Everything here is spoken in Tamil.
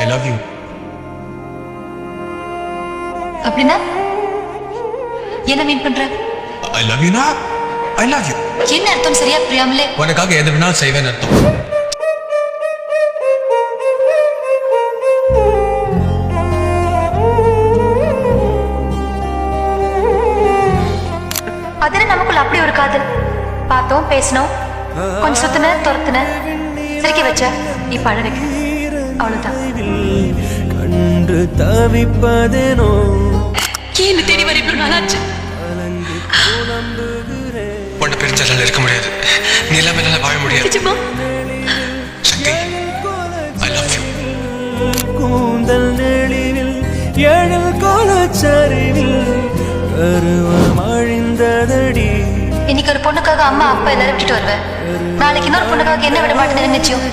I love you. அப்படின்னா என்ன மீன் பண்ற? ஐ லவ் யூனா ஐ லவ் யூ. என்ன அர்த்தம் சரியா புரியாமலே? உனக்காக எது வேணாலும் செய்வேன் அர்த்தம். அதுல நமக்குள்ள அப்படி ஒரு காதல். பார்த்தோம், பேசணும், கொஞ்சம் சுத்தின துரத்துன, சிரிக்க வச்ச, இப்ப அழ வைக்க, அவ்வளவுதான். கண்டு தவிப்பதேனோ ஏன் தேடி வர இவ்வளவு நாளாச்சு? உன்னை பிரிச்சால இருக்க முடியாது. நீ இல்லாம என்னால வாழ முடியாது. சக்தி ஐ லவ் யூ. கூந்தல் நெளிவில் எழில் கோலச்சரிவில் கருவம் அழிந்ததடி. இன்னைக்கு ஒரு பொண்ணுக்காக அம்மா அப்பா எல்லாரும் விட்டுட்டு வருவேன். நாளைக்கு இன்னொரு பொண்ணுக்காக என்ன விட மாட்டேன்னு நிச்சயம்.